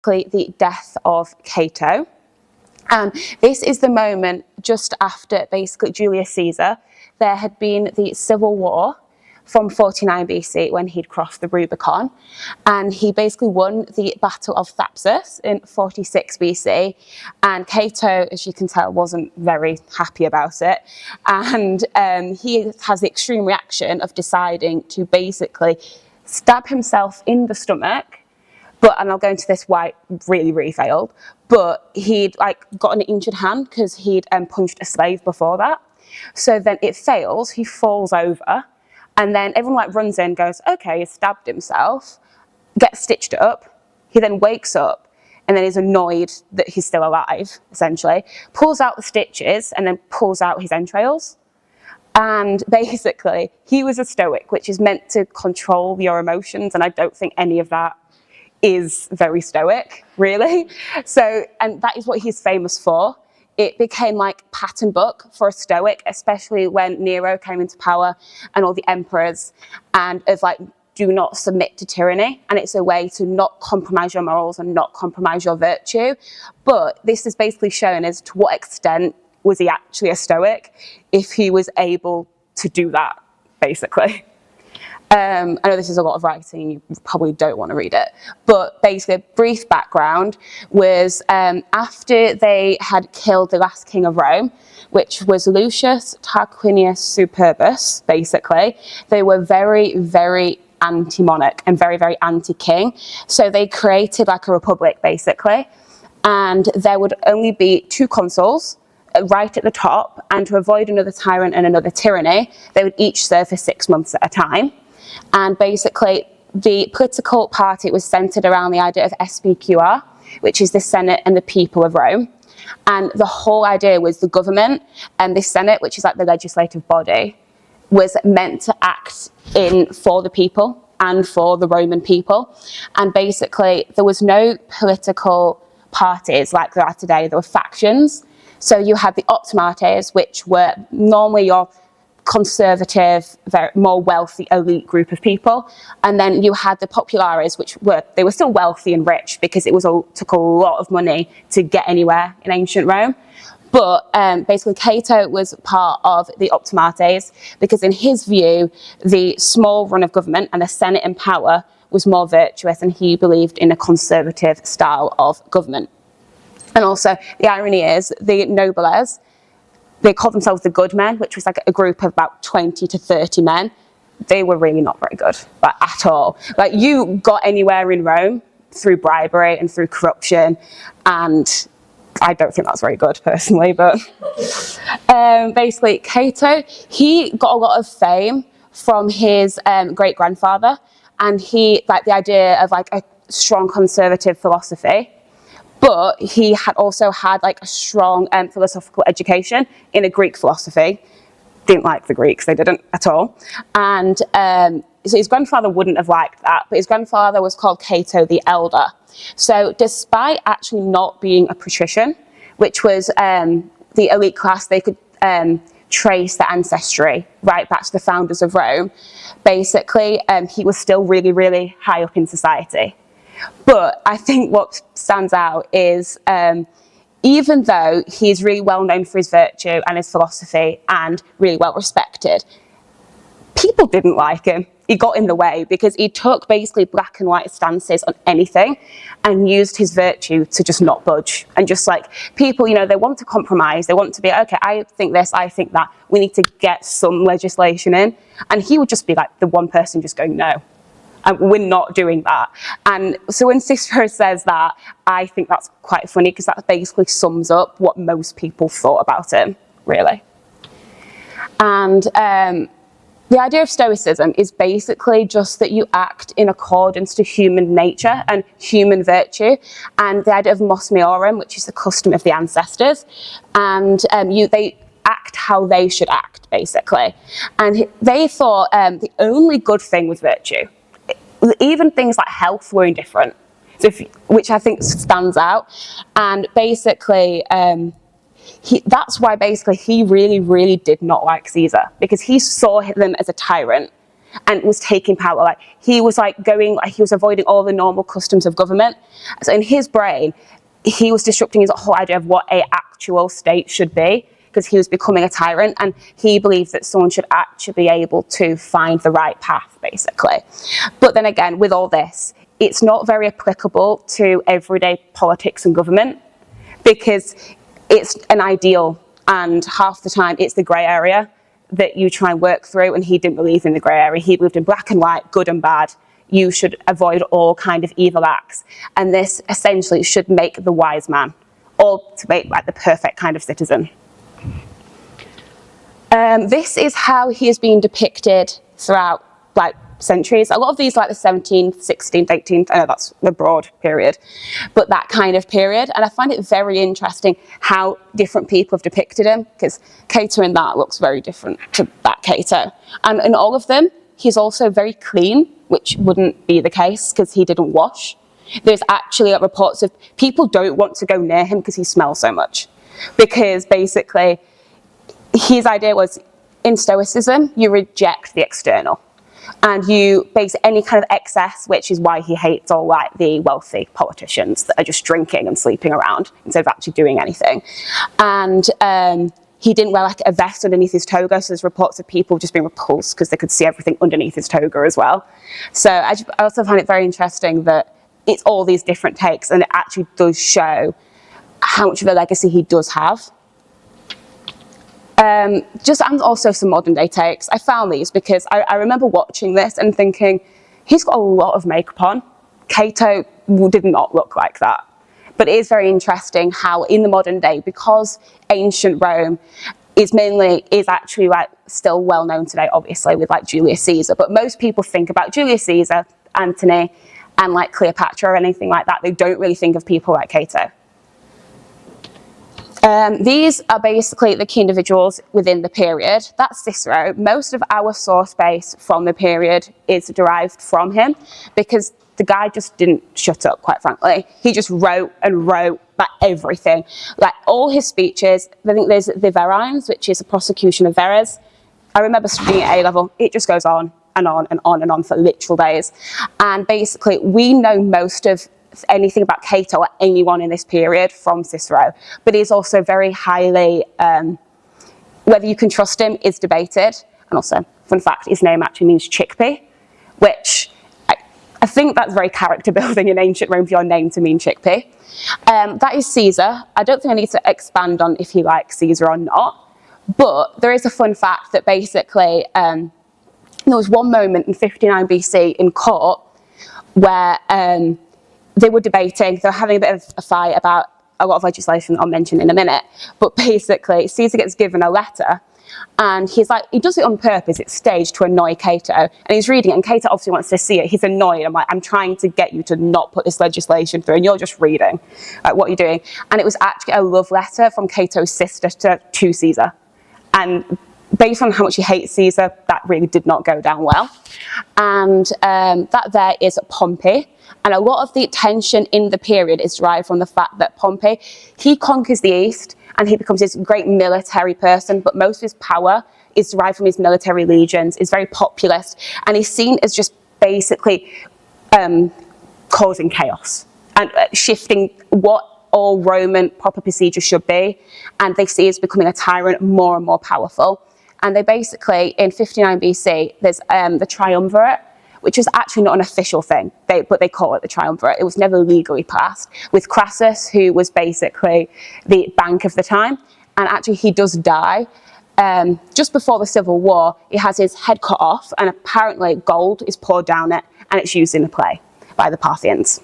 basically the death of Cato. And this is the moment just after basically Julius Caesar. There had been the civil war from 49 BC when he'd crossed the Rubicon, and he basically won the Battle of Thapsus in 46 BC, and Cato, as you can tell, wasn't very happy about it, and he has the extreme reaction of deciding to basically stab himself in the stomach. But, and I'll go into this why it really failed, but he'd got an injured hand because he'd punched a slave before that. So then it fails, he falls over, and then everyone runs in, goes, okay, he stabbed himself, gets stitched up. He then wakes up and then is annoyed that he's still alive, essentially, pulls out the stitches and then pulls out his entrails. And basically, he was a Stoic, which is meant to control your emotions, and I don't think any of that is very Stoic, really. So, and that is what he's famous for. It became pattern book for a Stoic, especially when Nero came into power and all the emperors, and of do not submit to tyranny. And it's a way to not compromise your morals and not compromise your virtue. But this is basically shown as to what extent was he actually a Stoic if he was able to do that, basically. I know this is a lot of writing, you probably don't want to read it, but basically a brief background was after they had killed the last king of Rome, which was Lucius Tarquinius Superbus, basically, they were very anti-monarch and very anti-king. So they created a republic, basically, and there would only be 2 consuls right at the top, and to avoid another tyrant and another tyranny, they would each serve for 6 months at a time. And basically, the political party was centered around the idea of SPQR, which is the Senate and the people of Rome. And the whole idea was the government and the Senate, which is the legislative body, was meant to act for the people and for the Roman people. And basically, there was no political parties like there are today. There were factions. So you had the optimates, which were normally your conservative, more wealthy elite group of people, and then you had the populares, which were still wealthy and rich because took a lot of money to get anywhere in ancient Rome. But basically Cato was part of the optimates because in his view the small run of government and the Senate in power was more virtuous, and he believed in a conservative style of government. And also the irony is the nobles, they called themselves the good men, which was a group of about 20 to 30 men. They were really not very good, at all. You got anywhere in Rome through bribery and through corruption, and I don't think that's very good personally, but basically Cato, he got a lot of fame from his great-grandfather, and he, the idea of a strong conservative philosophy. But he had also had a strong philosophical education in a Greek philosophy. Didn't like the Greeks, they didn't at all. And so his grandfather wouldn't have liked that, but his grandfather was called Cato the Elder. So despite actually not being a patrician, which was the elite class, they could trace the ancestry right back to the founders of Rome, basically he was still really high up in society. But I think what stands out is even though he's really well known for his virtue and his philosophy and really well respected, people didn't like him. He got in the way because he took basically black and white stances on anything and used his virtue to just not budge. And just people, they want to compromise. They want to be, okay, I think this, I think that. We need to get some legislation in. And he would just be the one person just going, no. And we're not doing that. And so when Cicero says that, I think that's quite funny because that basically sums up what most people thought about him, really. And the idea of Stoicism is basically just that you act in accordance to human nature and human virtue, and the idea of mos maiorum, which is the custom of the ancestors, and they act how they should act, basically. And they thought the only good thing was virtue. Even things like health were indifferent, which I think stands out. And basically, that's why basically he really did not like Caesar, because he saw them as a tyrant and was taking power. Like he was avoiding all the normal customs of government. So in his brain, he was disrupting his whole idea of what a actual state should be, because he was becoming a tyrant, and he believed that someone should actually be able to find the right path, basically. But then again, with all this, it's not very applicable to everyday politics and government, because it's an ideal, and half the time it's the grey area that you try and work through, and he didn't believe in the grey area. He believed in black and white, good and bad. You should avoid all kind of evil acts, and this essentially should make the wise man, or to make like the perfect kind of citizen. This is how he has been depicted throughout like centuries. A lot of these like the 17th, 16th, 18th, I know that's the broad period, but that kind of period. And I find it very interesting how different people have depicted him, because Cato in that looks very different to that Cato. And in all of them, he's also very clean, which wouldn't be the case because he didn't wash. There's actually reports of people don't want to go near him because he smells so much. Because basically, his idea was, in Stoicism, you reject the external. And you base any kind of excess, which is why he hates all like the wealthy politicians that are just drinking and sleeping around instead of actually doing anything. And he didn't wear like a vest underneath his toga, so there's reports of people just being repulsed because they could see everything underneath his toga as well. So I also find it very interesting that it's all these different takes, and it actually does show how much of a legacy he does have. And also some modern day takes. I found these because I remember watching this and thinking, he's got a lot of makeup on. Cato did not look like that. But it is very interesting how in the modern day, because ancient Rome is actually like still well known today, obviously, with like Julius Caesar. But most people think about Julius Caesar, Antony, and like Cleopatra or anything like that. They don't really think of people like Cato. These are basically the key individuals within the period. That's Cicero. Most of our source base from the period is derived from him, because the guy just didn't shut up, quite frankly. He just wrote and wrote about everything. Like all his speeches, I think there's the Verines, which is a prosecution of Verres. I remember studying at A-level. It just goes on and on and on and on for literal days. And basically, we know most of anything about Cato or anyone in this period from Cicero, but he's also very highly, whether you can trust him is debated. And also, fun fact, his name actually means chickpea, which I think that's very character building in ancient Rome for your name to mean chickpea. That is Caesar. I don't think I need to expand on if he likes Caesar or not, but there is a fun fact that basically there was one moment in 59 BC in court where they were debating, they were having a bit of a fight about a lot of legislation I'll mention in a minute, but basically Caesar gets given a letter, and he's like, he does it on purpose, it's staged to annoy Cato, and he's reading it, and Cato obviously wants to see it, he's annoyed, I'm like, I'm trying to get you to not put this legislation through, and you're just reading, like, what are you doing? And it was actually a love letter from Cato's sister to Caesar, and based on how much he hates Caesar, that really did not go down well. And that there is Pompey. And a lot of the tension in the period is derived from the fact that Pompey, he conquers the East and he becomes this great military person, but most of his power is derived from his military legions, is very populist, and he's seen as just basically causing chaos and shifting what all Roman proper procedure should be, and they see as becoming a tyrant more and more powerful. And they basically, in 59 BC, there's the triumvirate, which is actually not an official thing, but they call it the triumvirate. It was never legally passed, with Crassus, who was basically the bank of the time. And actually, he does die. Just before the Civil War, he has his head cut off, and apparently gold is poured down it, and it's used in a play by the Parthians.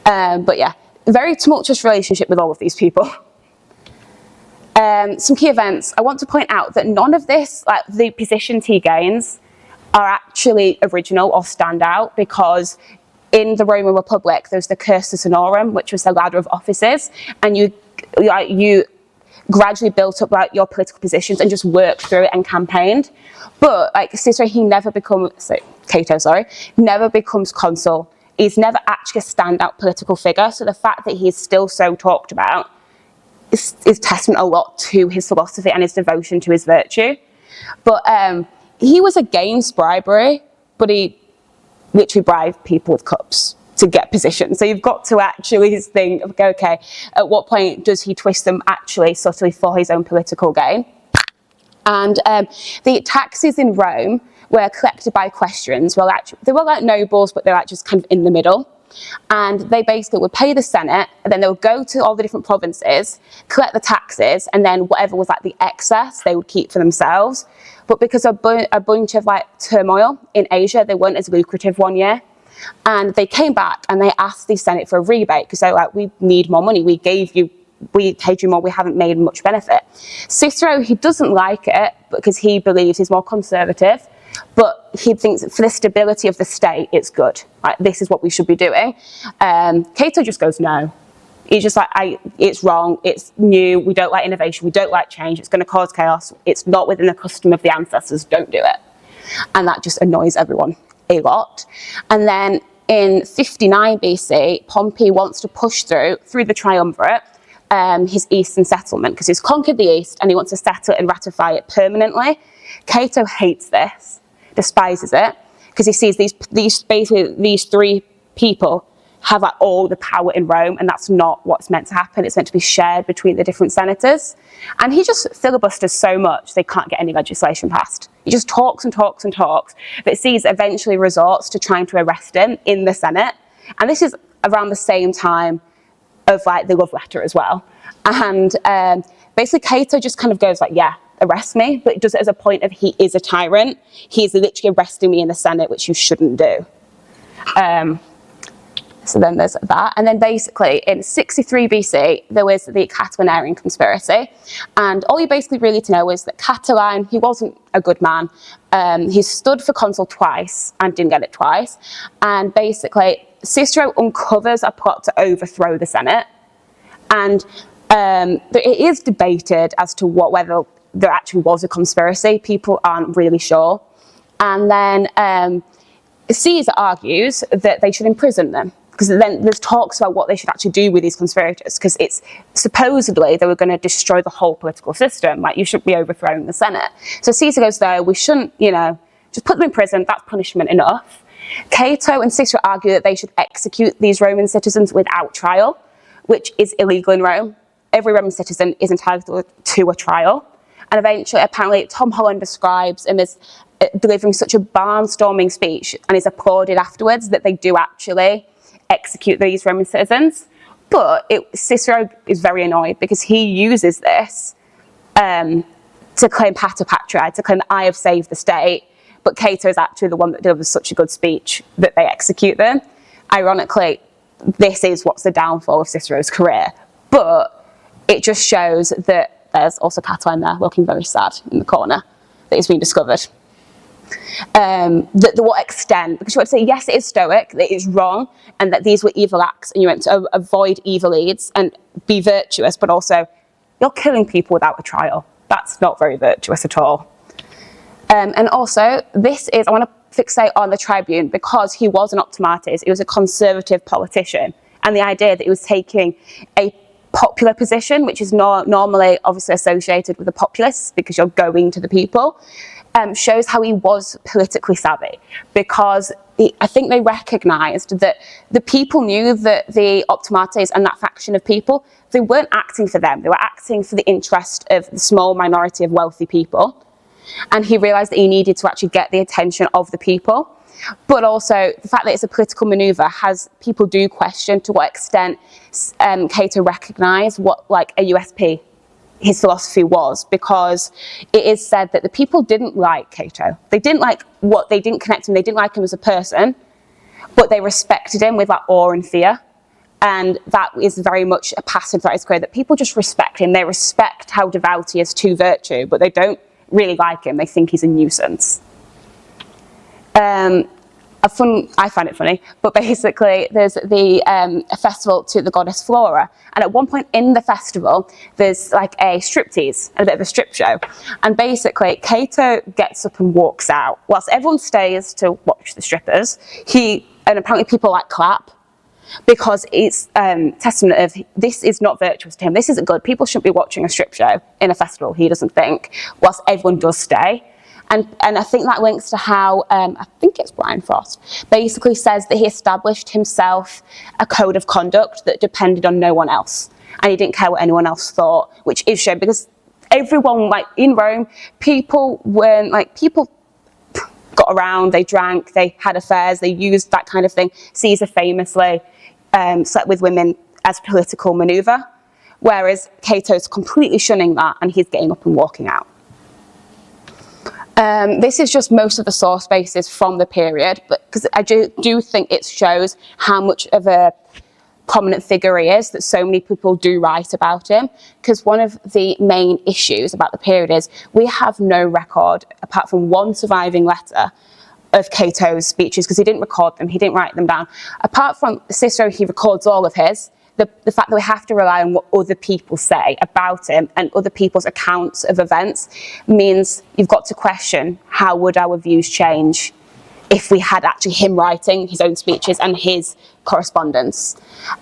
But yeah, very tumultuous relationship with all of these people. Some key events. I want to point out that none of this, like the positions he gains, are actually original or stand out, because in the Roman Republic there's the Cursus Honorum, which was the ladder of offices, and you gradually built up like your political positions and just worked through it and campaigned. But like Cicero, Cato never becomes consul. He's never actually a standout political figure, so the fact that he's still so talked about is testament a lot to his philosophy and his devotion to his virtue. But he was against bribery, but he literally bribed people with cups to get positions. So you've got to actually think, okay, at what point does he twist them actually subtly for his own political gain? And the taxes in Rome were collected by equestrians. Well, actually, they were like nobles, but they're like just kind of in the middle. And they basically would pay the Senate, and then they would go to all the different provinces, collect the taxes, and then whatever was like the excess, they would keep for themselves. But because of a bunch of like turmoil in Asia, they weren't as lucrative one year. And they came back and they asked the Senate for a rebate because they were like, we need more money. We paid you more, we haven't made much benefit. Cicero, he doesn't like it because he believes he's more conservative, but he thinks for the stability of the state, it's good. Like, this is what we should be doing. Cato just goes, no. He's just like, it's wrong, it's new, we don't like innovation, we don't like change, it's going to cause chaos, it's not within the custom of the ancestors, don't do it. And that just annoys everyone a lot. And then in 59 BC, Pompey wants to push through the triumvirate, his eastern settlement, because he's conquered the east and he wants to settle it and ratify it permanently. Cato hates this, despises it, because he sees these three people have like all the power in Rome, and that's not what's meant to happen. It's meant to be shared between the different senators. And he just filibusters so much they can't get any legislation passed. He just talks and talks and talks, but sees eventually resorts to trying to arrest him in the Senate. And this is around the same time of like the love letter as well. And basically Cato just kind of goes like, yeah, arrest me, but it does it as a point of he is a tyrant. He's literally arresting me in the Senate, which you shouldn't do. So then there's that. And then basically in 63 BC, there was the Catilinarian conspiracy. And all you basically really need to know is that Catiline, he wasn't a good man. He stood for consul twice and didn't get it twice. And basically Cicero uncovers a plot to overthrow the Senate. And it is debated as to whether there actually was a conspiracy. People aren't really sure. And then Caesar argues that they should imprison them, because then there's talks about what they should actually do with these conspirators, because it's supposedly they were going to destroy the whole political system, like you shouldn't be overthrowing the Senate. So Caesar goes, though, we shouldn't, just put them in prison, that's punishment enough. Cato and Cicero argue that they should execute these Roman citizens without trial, which is illegal in Rome. Every Roman citizen is entitled to a trial. And eventually, apparently, Tom Holland describes him as delivering such a barnstorming speech and is applauded afterwards that they do actually execute these Roman citizens. But Cicero is very annoyed because he uses this to claim pater patriae, to claim that I have saved the state, but Cato is actually the one that delivers such a good speech that they execute them. Ironically, this is what's the downfall of Cicero's career, but it just shows that there's also Catiline there looking very sad in the corner that he's been discovered. To what extent, because you want to say, yes, it is Stoic, that it is wrong, and that these were evil acts, and you want to avoid evil deeds and be virtuous, but also you're killing people without a trial. That's not very virtuous at all. And also, I want to fixate on the tribune because he was an optimates, he was a conservative politician, and the idea that he was taking a popular position, which is normally obviously associated with the populace because you're going to the people, shows how he was politically savvy, because I think they recognised that the people knew that the optimates and that faction of people, they weren't acting for them, they were acting for the interest of the small minority of wealthy people. And he realised that he needed to actually get the attention of the people. But also the fact that it's a political manoeuvre has people do question to what extent Cato recognised what like a USP his philosophy was, because it is said that the people didn't like Cato. They didn't connect him, they didn't like him as a person, but they respected him with like awe and fear. And that is very much a pattern throughout his career, that people just respect him. They respect how devout he is to virtue, but they don't really like him. They think he's a nuisance. I find it funny, but basically there's a festival to the goddess Flora, and at one point in the festival there's like a striptease, a bit of a strip show, and basically Cato gets up and walks out whilst everyone stays to watch the strippers. And apparently people like clap because it's testament of this is not virtuous to him, this isn't good, people shouldn't be watching a strip show in a festival, he doesn't think, whilst everyone does stay. And I think that links to how, I think it's Brian Frost, basically says that he established himself a code of conduct that depended on no one else. And he didn't care what anyone else thought, which is shown because everyone, like in Rome, people got around, they drank, they had affairs, they used that kind of thing. Caesar famously slept with women as political maneuver, whereas Cato's completely shunning that and he's getting up and walking out. This is just most of the source bases from the period, but because I do think it shows how much of a prominent figure he is, that so many people do write about him, because one of the main issues about the period is we have no record, apart from one surviving letter, of Cato's speeches, because he didn't record them, he didn't write them down. Apart from Cicero, he records all of his. The fact that we have to rely on what other people say about him and other people's accounts of events means you've got to question, how would our views change if we had actually him writing his own speeches and his correspondence.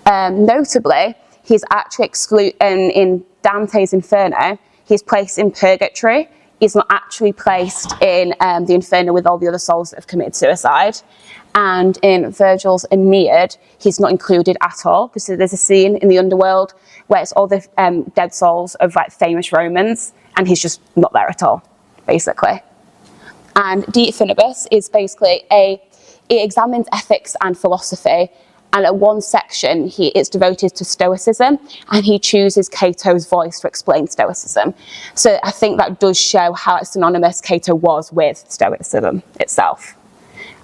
Notably, he's actually excluded in Dante's Inferno, he's placed in purgatory. He's not actually placed in the Inferno with all the other souls that have committed suicide. And in Virgil's Aeneid, he's not included at all, because there's a scene in the underworld where it's all the dead souls of like famous Romans, and he's just not there at all, basically. And De Finibus is basically it examines ethics and philosophy, and at one section it's devoted to Stoicism, and he chooses Cato's voice to explain Stoicism. So I think that does show how synonymous Cato was with Stoicism itself.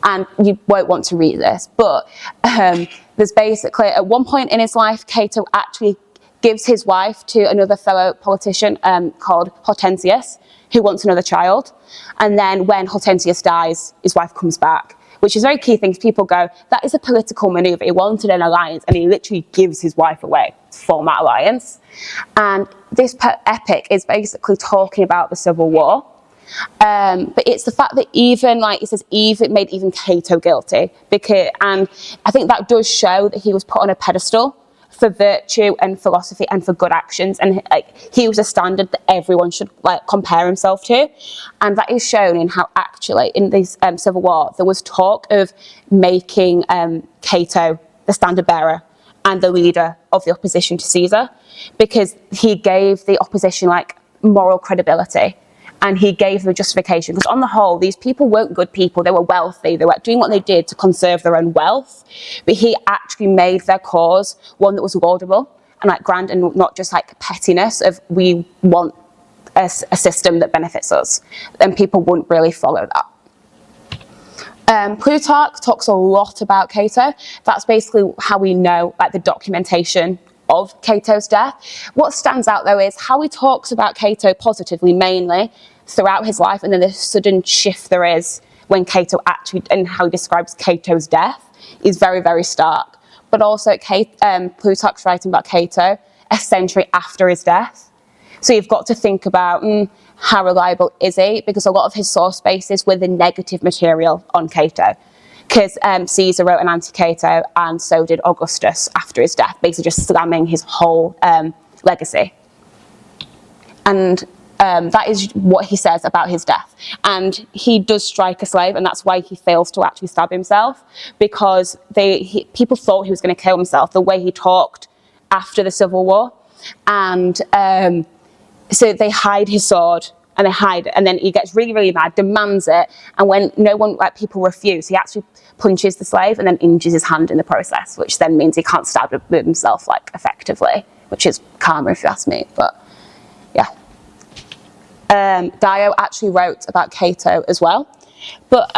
And you won't want to read this, but there's basically, at one point in his life, Cato actually gives his wife to another fellow politician called Hortensius, who wants another child. And then when Hortensius dies, his wife comes back, which is a very key thing. People go, that is a political maneuver. He wanted an alliance, and he literally gives his wife away to form that alliance. And this epic is basically talking about the Civil War. But it's the fact that even, like it says, it made even Cato guilty. And I think that does show that he was put on a pedestal for virtue and philosophy and for good actions, and he was a standard that everyone should compare himself to. And that is shown in how actually in this Civil War there was talk of making Cato the standard bearer and the leader of the opposition to Caesar, because he gave the opposition moral credibility. And he gave them a justification, because on the whole, these people weren't good people. They were wealthy. They were doing what they did to conserve their own wealth. But he actually made their cause one that was laudable and grand, and not just pettiness of we want a system that benefits us. And people wouldn't really follow that. Plutarch talks a lot about Cato. That's basically how we know the documentation of Cato's death. What stands out though is how he talks about Cato positively mainly throughout his life, and then the sudden shift there is when Cato actually, and how he describes Cato's death is very, very stark. But also Plutarch's writing about Cato a century after his death. So you've got to think about how reliable is he, because a lot of his source bases were the negative material on Cato. Because Caesar wrote an anti-Cato, and so did Augustus after his death, basically just slamming his whole legacy. And that is what he says about his death. And he does strike a slave, and that's why he fails to actually stab himself, because people thought he was going to kill himself, the way he talked after the Civil War. And so they hide his sword, and they hide it, and then he gets really, really mad, demands it, and when people refuse, he actually punches the slave and then injures his hand in the process, which then means he can't stab himself effectively, which is karma if you ask me, but yeah. Dio actually wrote about Cato as well, but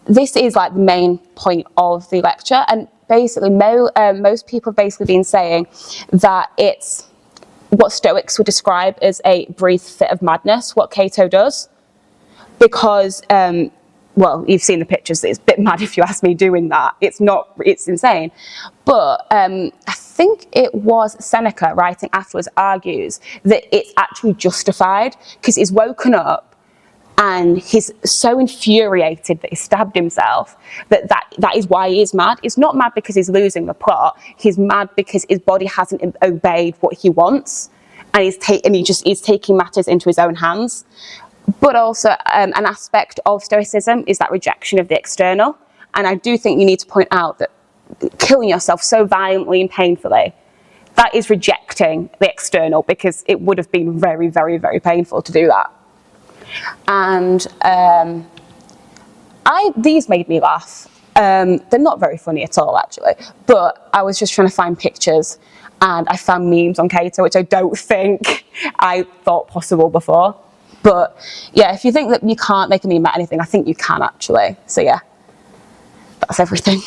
this is the main point of the lecture, and basically most people have basically been saying that it's what Stoics would describe as a brief fit of madness, what Cato does, because, you've seen the pictures, it's a bit mad if you ask me doing that, it's insane. But I think it was Seneca writing afterwards argues that it's actually justified, because he's woken up and he's so infuriated that he stabbed himself that is why he is mad. He's not mad because he's losing the plot. He's mad because his body hasn't obeyed what he wants, and he's taking matters into his own hands. But also an aspect of Stoicism is that rejection of the external. And I do think you need to point out that killing yourself so violently and painfully, that is rejecting the external, because it would have been very, very, very painful to do that. And these made me laugh. They're not very funny at all, actually, but I was just trying to find pictures and I found memes on Cato, which I don't think I thought possible before. But yeah, if you think that you can't make a meme about anything, I think you can, actually. So yeah, that's everything.